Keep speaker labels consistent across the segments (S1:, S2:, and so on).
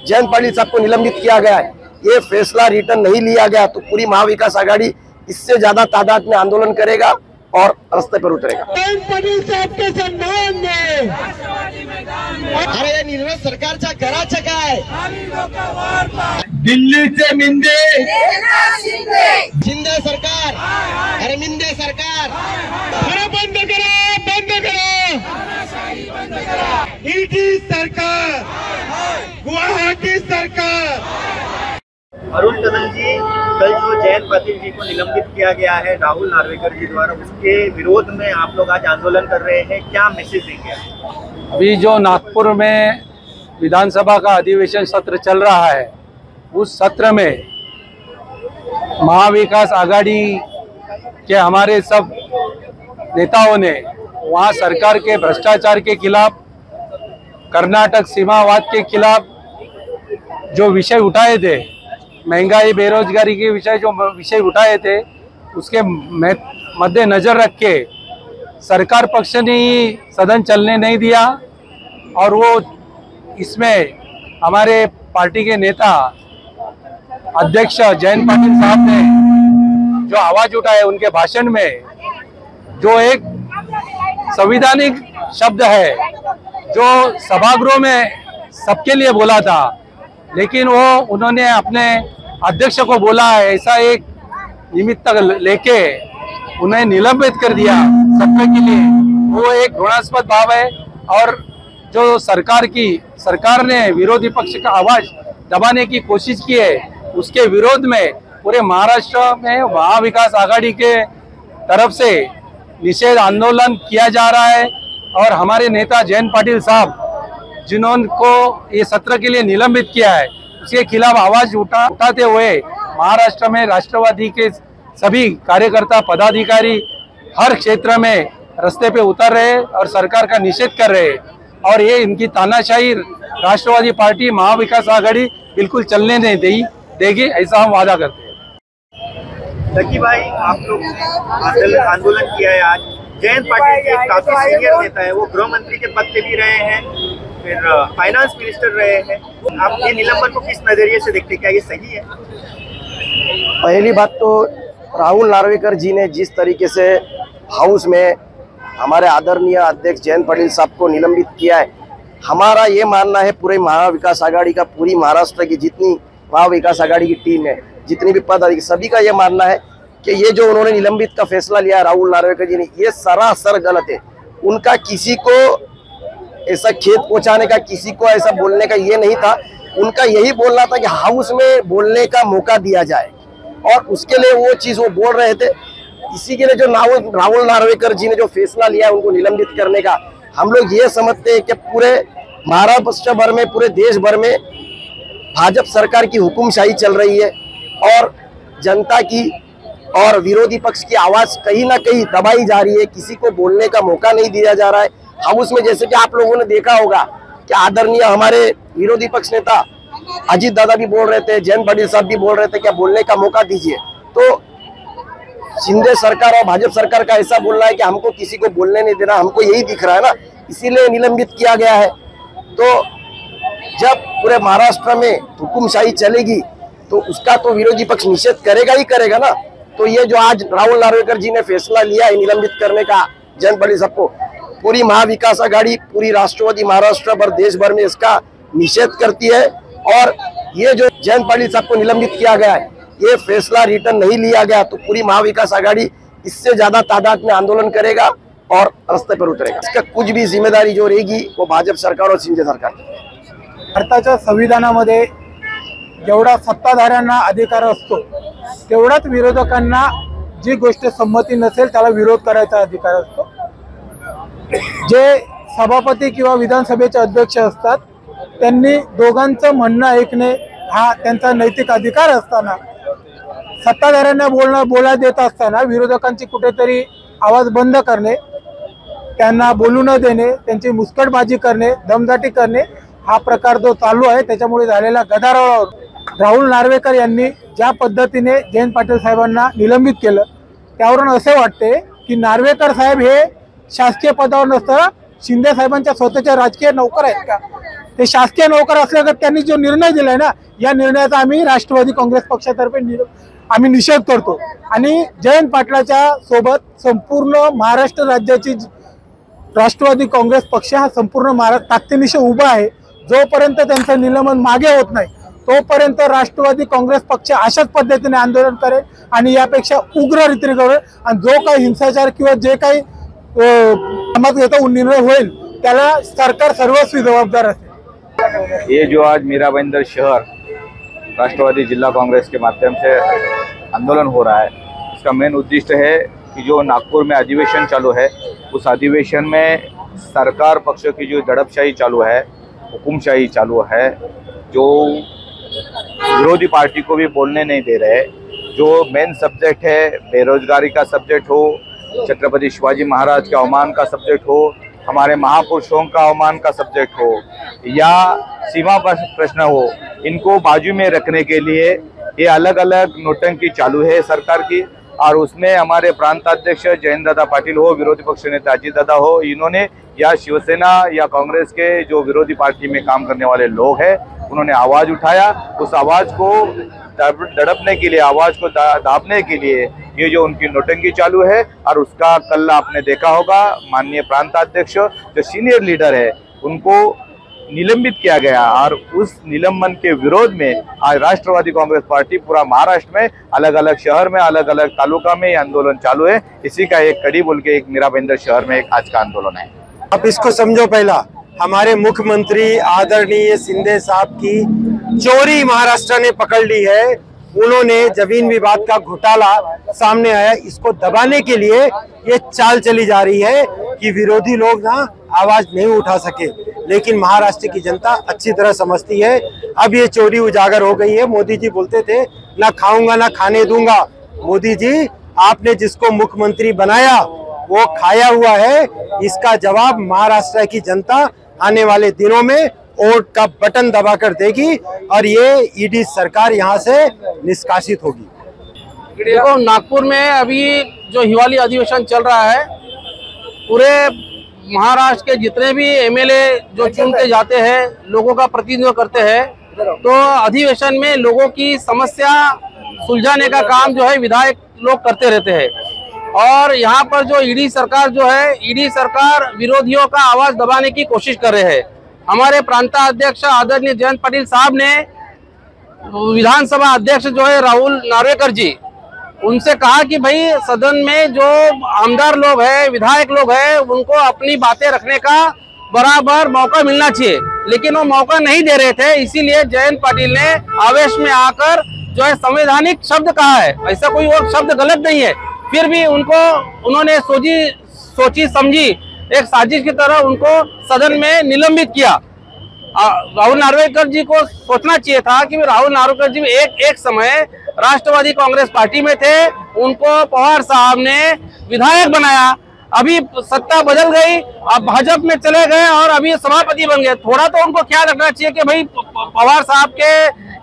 S1: जयंत पाटिल साहब को निलंबित किया गया है, ये फैसला रिटर्न नहीं लिया गया तो पूरी महाविकास आघाड़ी इससे ज्यादा तादाद में आंदोलन करेगा और रास्ते पर उतरेगा।
S2: जयंत पाटिल साहब के सम्मान में
S1: अरे निर्णय सरकारच्या घराचं काय?
S2: दिल्लीचे मिंदे
S1: शिंदे सरकार, अरे मिंदे सरकार,
S2: अरे बंद करा, बंद करा, ईडी सरकार, गुवाहाटी सरकार।
S3: अरुण टनल जी, कल जो जयंत पाटिल जी को निलंबित किया गया है राहुल नार्वेकर जी द्वारा, उसके विरोध में आप लोग आज आंदोलन कर रहे हैं, क्या मैसेज देंगे?
S4: अभी जो नागपुर में विधानसभा का अधिवेशन सत्र चल रहा है, उस सत्र में महाविकास आघाड़ी के हमारे सब नेताओं ने वहाँ सरकार के भ्रष्टाचार के खिलाफ, कर्नाटक सीमावाद के खिलाफ जो विषय उठाए थे, महंगाई बेरोजगारी के विषय जो विषय उठाए थे, उसके मद्देनजर रख के सरकार पक्ष ने ही सदन चलने नहीं दिया और वो इसमें हमारे पार्टी के नेता अध्यक्ष जयंत पाटिल साहब ने जो आवाज उठाए उनके भाषण में, जो एक संवैधानिक शब्द है जो सभागृह में सबके लिए बोला था, लेकिन वो उन्होंने अपने अध्यक्ष को बोला है, ऐसा एक निमित्त लेके उन्हें निलंबित कर दिया सत्र के लिए, वो एक घृणास्पद भाव है। और जो सरकार ने विरोधी पक्ष का आवाज दबाने की कोशिश की है, उसके विरोध में पूरे महाराष्ट्र में महाविकास आघाड़ी के तरफ से निषेध आंदोलन किया जा रहा है। और हमारे नेता जयंत पाटिल साहब जिन्होंने को ये सत्र के लिए निलंबित किया है, उसके खिलाफ आवाज उठाते हुए महाराष्ट्र में राष्ट्रवादी के सभी कार्यकर्ता पदाधिकारी हर क्षेत्र में रास्ते पे उतर रहे और सरकार का निषेध कर रहे हैं। और ये इनकी तानाशाही राष्ट्रवादी पार्टी महाविकास आघाड़ी बिल्कुल चलने नहीं देगी, ऐसा हम वादा करते हैं।
S3: लकी भाई, आप लोग आंदोलन किया है आज। जयंत पाटिल जी एक काफी सीनियर नेता है, वो गृह मंत्री के पद पे भी रहे हैं, फिर फाइनेंस मिनिस्टर रहे हैं। आप ये निलंबन को किस नजरिए से देखते हैं, क्या ये सही है?
S1: पहली बात तो राहुल नार्वेकर जी ने जिस तरीके से हाउस में हमारे आदरणीय अध्यक्ष जयंत पाटिल साहब को निलंबित किया है, हमारा ये मानना है पूरे महाविकास आघाड़ी का, पूरी महाराष्ट्र की जितनी महाविकास आघाड़ी की टीम है, जितनी भी पदाधिकारी, सभी का ये मानना है कि ये जो उन्होंने निलंबित का फैसला लिया राहुल नार्वेकर जी ने, ये सरासर गलत है। उनका किसी को ऐसा खेत पहुंचाने का, किसी को ऐसा बोलने का ये नहीं था। उनका यही बोलना था कि हाउस में बोलने का मौका दिया जाए, और उसके लिए वो चीज वो बोल रहे थे। इसी के लिए जो राहुल नार्वेकर जी ने जो फैसला लिया उनको निलंबित करने का, हम लोग ये समझते हैं कि पूरे महाराष्ट्र भर में, पूरे देश भर में भाजपा सरकार की हुकुमशाही चल रही है और जनता की और विरोधी पक्ष की आवाज कहीं ना कहीं दबाई जा रही है। किसी को बोलने का मौका नहीं दिया जा रहा है हाउस में। जैसे कि आप लोगों ने देखा होगा कि आदरणीय हमारे विरोधी पक्ष नेता अजीत दादा भी बोल रहे थे, जयंत पाटिल साहब भी बोल रहे थे कि बोलने का मौका दीजिए। तो शिंदे सरकार और भाजपा सरकार का ऐसा बोलना है कि हमको किसी को बोलने नहीं देना, हमको यही दिख रहा है ना, इसीलिए निलंबित किया गया है। तो जब पूरे महाराष्ट्र में हुकुमशाही चलेगी तो उसका तो विरोधी पक्ष निषेध करेगा ही करेगा ना। तो ये जो आज राहुल नार्वेकर जी ने फैसला लिया है निलंबित करने का जयंत पाटिल साहब को, पूरी महाविकास आघाड़ी, पूरी राष्ट्रवादी महाराष्ट्र भर, देश भर में इसका निषेध करती है। और ये जो जयंत पाटिल साहब को निलंबित किया गया है, ये फैसला रिटर्न नहीं लिया गया तो पूरी महाविकास आघाड़ी इससे ज्यादा तादाद में आंदोलन करेगा और रास्ते पर उतरेगा। इसका कुछ भी जिम्मेदारी जो रहेगी वो भाजपा सरकार और शिंदे सरकार की।
S5: भारताच्या संविधानामध्ये जेवढा सत्ताधाऱ्यांना अधिकार असतो तेवढाच विरोधकांना जी गोष्ट संमती नसेल त्याला विरोध करायचा अधिकार असतो। जे सभापती किंवा विधानसभेचे अध्यक्ष असतात त्यांनी दोघांचं म्हणणं ऐकणे हा त्यांचा नैतिक अधिकार असताना, सत्ताधाऱ्यांना बोला देत असताना विरोधकांची कुठेतरी आवाज बंद करणे, त्यांना बोलू न देणे, त्यांची मुस्कटबाजी करणे, दमदाटी करणे हा प्रकार जो चालू आहे त्याच्यामुळे झालेला गदारोळावर राहुल नार्वेकर यांनी ज्या पद्धतीने जयंत पाटिल साहेबांना निलंबित केलं त्यावरून असे वाटते की नार्वेकर साहेब हे शासकीय पदावर नसताना शिंदे साहेबांच्या स्वतःच्या राजकीय नौकर आहेत का? ते शासकीय नोकर असल्यावर त्यांनी जो निर्णय दिलाय ना, या निर्णयाचा आम्ही राष्ट्रवादी काँग्रेस पक्षातर्फे आम्ही निषेध करतो आणि जयंत पाटलाच्या सोबत संपूर्ण महाराष्ट्र राज्याची राष्ट्रवादी काँग्रेस पक्ष हा संपूर्ण महाराष्ट्र ताकदीनिशी उभा आहे। जोपर्यंत त्यांचं निलंबन मागे होत नाही तोपर्यंत राष्ट्रवादी काँग्रेस पक्ष अशाच पद्धतीने आंदोलन करेल आणि यापेक्षा उग्र रीतीने करेल आणि जो काही हिंसाचार किंवा जे काही समाजाचा निर्णय होईल त्याला सरकार सर्वस्वी जबाबदार असेल।
S6: ये जो आज मीरा भाईंदर शहर राष्ट्रवादी जिला कांग्रेस के माध्यम से आंदोलन हो रहा है, इसका मेन उद्देश्य है कि जो नागपुर में अधिवेशन चालू है उस अधिवेशन में सरकार पक्ष की जो दड़पशाही चालू है, हुकुमशाही चालू है, जो विरोधी पार्टी को भी बोलने नहीं दे रहे, जो मेन सब्जेक्ट है बेरोजगारी का सब्जेक्ट हो, छत्रपति शिवाजी महाराज के अवमान का सब्जेक्ट हो, हमारे महापुरुषों का अवमान का सब्जेक्ट हो या सीमा पर प्रश्न हो, इनको बाजू में रखने के लिए ये अलग अलग नोटंकी चालू है सरकार की। और उसमें हमारे प्रांताध्यक्ष जयंत दादा पाटिल हो, विरोधी पक्ष नेता अजीत दादा हो, इन्होंने या शिवसेना या कांग्रेस के जो विरोधी पार्टी में काम करने वाले लोग हैं उन्होंने आवाज़ उठाया। उस आवाज़ को दड़पने के लिए, आवाज़ को दाबने के लिए ये जो उनकी नोटंकी चालू है। और उसका कल आपने देखा होगा माननीय प्रांताध्यक्ष जो सीनियर लीडर है उनको निलंबित किया गया और उस निलंबन के विरोध में आज राष्ट्रवादी कांग्रेस पार्टी पूरा महाराष्ट्र में अलग अलग शहर में अलग अलग तालुका में ये आंदोलन चालू है। इसी का एक कड़ी बोल के एक मीरा भाईंदर शहर में एक आज का आंदोलन है।
S7: आप इसको समझो, पहला हमारे मुख्यमंत्री आदरणीय शिंदे साहब की चोरी महाराष्ट्र ने पकड़ ली है। उन्होंने जमीन विवाद का घोटाला सामने आया, इसको दबाने के लिए ये चाल चली जा रही है कि विरोधी लोग ना आवाज नहीं उठा सके, लेकिन महाराष्ट्र की जनता अच्छी तरह समझती है। अब ये चोरी उजागर हो गई है। मोदी जी बोलते थे ना खाऊंगा ना खाने दूंगा। मोदी जी, आपने जिसको मुख्यमंत्री बनाया वो खाया हुआ है। इसका जवाब महाराष्ट्र की जनता आने वाले दिनों में वोट का बटन दबाकर देगी और ये ईडी सरकार यहाँ से निष्कासित होगी।
S8: देखो, नागपुर में अभी जो हिवाली अधिवेशन चल रहा है, पूरे महाराष्ट्र के जितने भी एमएलए जो चुन के जाते हैं, लोगों का प्रतिनिधित्व करते हैं, तो अधिवेशन में लोगों की समस्या सुलझाने का काम जो है विधायक लोग करते रहते हैं। और यहाँ पर जो ईडी सरकार जो है, ईडी सरकार विरोधियों का आवाज दबाने की कोशिश कर रहे हैं। हमारे प्रांताध्यक्ष आदरणीय जयंत पाटिल साहब ने विधानसभा अध्यक्ष जो है राहुल नार्वेकर जी, उनसे कहा कि भाई सदन में जो आमदार लोग हैं, विधायक लोग हैं, उनको अपनी बातें रखने का बराबर मौका मिलना चाहिए, लेकिन वो मौका नहीं दे रहे थे। इसीलिए जयंत पाटिल ने आवेश में आकर जो है संवैधानिक शब्द कहा है, ऐसा कोई और शब्द गलत नहीं है, फिर भी उन्होंने सोची समझी एक साजिश की तरह उनको सदन में निलंबित किया। राहुल नार्वेकर जी को सोचना चाहिए था कि राहुल नार्वेकर जी एक समय राष्ट्रवादी कांग्रेस पार्टी में थे, उनको पवार साहब ने विधायक बनाया, अभी सत्ता बदल गई, अब भाजपा में चले गए और अभी सभापति बन गए। थोड़ा तो उनको ख्याल रखना चाहिए कि भाई पवार साहब के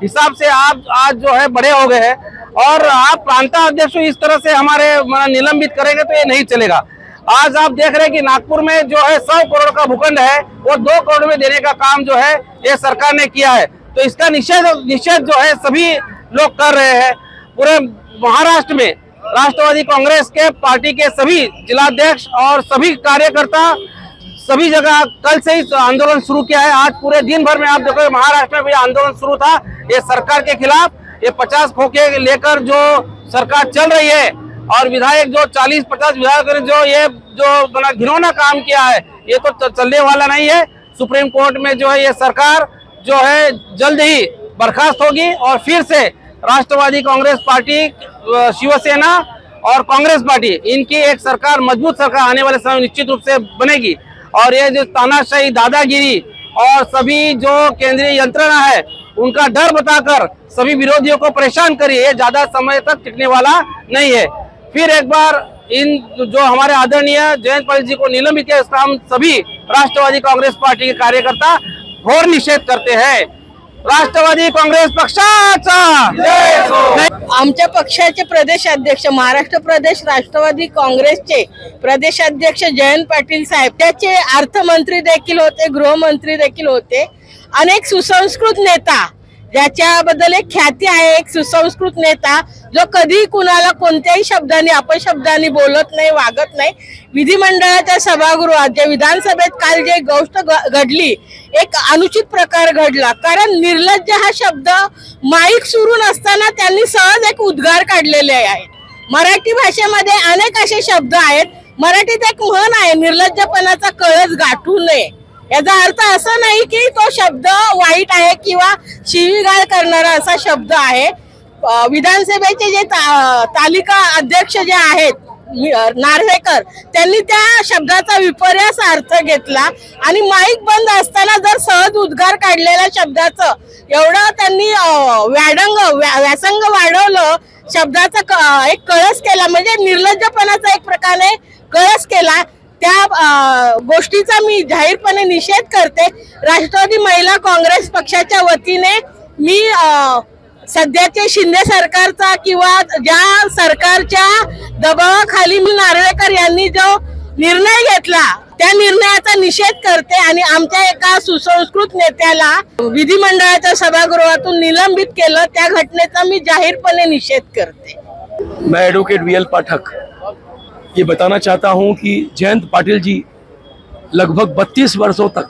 S8: हिसाब से आप आज जो है बड़े हो गए हैं और आप प्रांताध्यक्ष इस तरह से हमारे निलंबित करेंगे तो ये नहीं चलेगा। आज आप देख रहे हैं कि नागपुर में जो है 100 करोड़ का भूखंड है वो 2 करोड़ में देने का काम जो है ये सरकार ने किया है। तो इसका निषेध जो है सभी लोग कर रहे हैं। पूरे महाराष्ट्र में राष्ट्रवादी कांग्रेस के पार्टी के सभी जिलाध्यक्ष और सभी कार्यकर्ता सभी जगह कल से ही आंदोलन शुरू किया है। आज पूरे दिन भर में आप देखो महाराष्ट्र में भी आंदोलन शुरू था ये सरकार के खिलाफ। ये 50 खोखे लेकर जो सरकार चल रही है और विधायक जो 40-50 विधायक जो बड़ा घिनौना काम किया है, ये तो चलने वाला नहीं है। सुप्रीम कोर्ट में जो है ये सरकार जो है जल्द ही बर्खास्त होगी और फिर से राष्ट्रवादी कांग्रेस पार्टी, शिवसेना और कांग्रेस पार्टी, इनकी एक सरकार, मजबूत सरकार आने वाले समय निश्चित रूप से बनेगी। और ये जो तानाशाही, दादागिरी और सभी जो केंद्रीय यंत्रणा है उनका डर बताकर सभी विरोधियों को परेशान करिए, ये ज्यादा समय तक टिकने वाला नहीं है। फिर एक बार इन जो हमारे आदरणीय जयंत पाटिल जी को निलंबित किया, इसका हम सभी राष्ट्रवादी कांग्रेस पार्टी के कार्यकर्ता घोर निषेध करते हैं। राष्ट्रवादी कांग्रेस पक्षाचा
S9: आमच्या पक्षाचे प्रदेशाध्यक्ष, महाराष्ट्र प्रदेश राष्ट्रवादी काँग्रेसचे प्रदेशाध्यक्ष जयंत पाटील साहेब, त्याचे अर्थमंत्री देखील होते, गृहमंत्री देखील होते, अनेक सुसंस्कृत नेता, ज्याच्याबद्दल एक ख्याती आहे, एक सुसंस्कृत नेता जो कधी कुणाला कोणत्याही शब्दांनी अपशब्दांनी बोलत नाही, वागत नाही. विधिमंडळाच्या सभागृहात जे विधानसभेत काल जे गोष्ट घडली, एक अनुचित प्रकार घडला, कारण निर्लज्ज हा शब्द माईक सुरू नसताना त्यांनी सहज एक उद्गार काढलेले आहेत. मराठी भाषेमध्ये अनेक असे शब्द आहेत. मराठीत एक म्हण आहे, निर्लज्जपणाचा कळस गाठू नये. याचा अर्थ असा नाही की तो शब्द वाईट आहे किंवा शिवीगाळ करणारा असा शब्द आहे. विधानसभेचे जे तालिका अध्यक्ष जे आहेत नार्वेकर, त्यांनी त्या शब्दाचा विपर्यास अर्थ घेतला आणि माईक बंद असताना जर सहज उद्गार काढलेल्या शब्दाचं एवढं त्यांनी व्यासंग वाढवलं, शब्दाचा एक कळस केला, म्हणजे निर्लज्जपणाचा एक प्रकारे कळस केला. त्या गोष्टीचा मी जाहीरपणे निषेध करते. राष्ट्रवादी महिला काँग्रेस पक्षाच्या वतीने मी सध्याचे शिंदे सरकारचा किंवा ज्या सरकारच्या दबावाखाली नार्वेकर यांनी जो निर्णय घेतला त्या निर्णयाचा निषेध करते आणि आमच्या एका सुसंस्कृत नेत्याला विधिमंडळाच्या सभागृहातून निलंबित केलं, त्या घटनेचा मी जाहीरपणे निषेध करते.
S10: मैं एडवोकेट वीएल पाठक ये बताना चाहता हूं कि जयंत पाटिल जी लगभग 32 वर्षों तक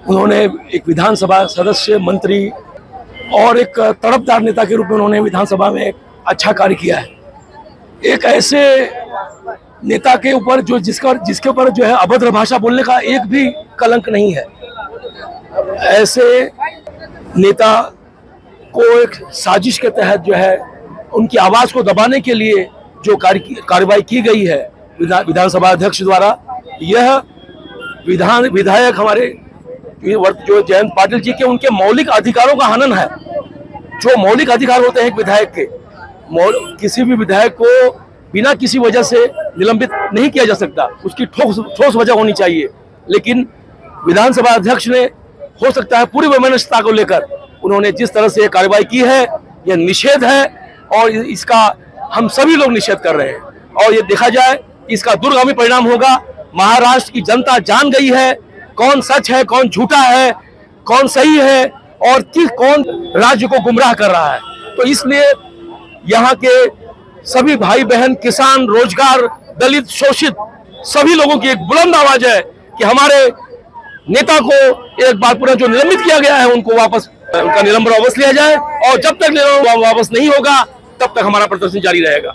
S10: उन्होंने एक विधानसभा सदस्य, मंत्री और एक तड़पदार नेता के रूप में उन्होंने विधानसभा में एक अच्छा कार्य किया है. एक ऐसे नेता के ऊपर जो जिसके ऊपर जो है अभद्र भाषा बोलने का एक भी कलंक नहीं है. ऐसे नेता को एक साजिश के तहत जो है उनकी आवाज़ को दबाने के लिए जो कार्रवाई की गई है विधानसभा अध्यक्ष द्वारा, यह विधायक हमारे जो जयंत पाटिल जी के उनके मौलिक अधिकारों का हनन है. जो मौलिक अधिकार होते हैं एक विधायक के, किसी भी विधायक को बिना किसी वजह से निलंबित नहीं किया जा सकता, उसकी ठोस वजह होनी चाहिए. लेकिन विधानसभा अध्यक्ष ने, हो सकता है पूरी वैमनस्यता को लेकर उन्होंने जिस तरह से कार्रवाई की है, यह निषेध है और इसका हम सभी लोग निषेध कर रहे हैं. और ये देखा जाए इसका दूरगामी परिणाम होगा. महाराष्ट्र की जनता जान गई है कौन सच है, कौन झूठा है, कौन सही है और कौन राज्य को गुमराह कर रहा है. तो इसलिए यहाँ के सभी भाई बहन, किसान, रोजगार, दलित, शोषित सभी लोगों की एक बुलंद आवाज है कि हमारे नेता को एक बार पुनः जो निलंबित किया गया है उनका निलंबन वापस लिया जाए और जब तक निलंबन वापस नहीं होगा तब तक हमारा प्रदर्शन जारी रहेगा.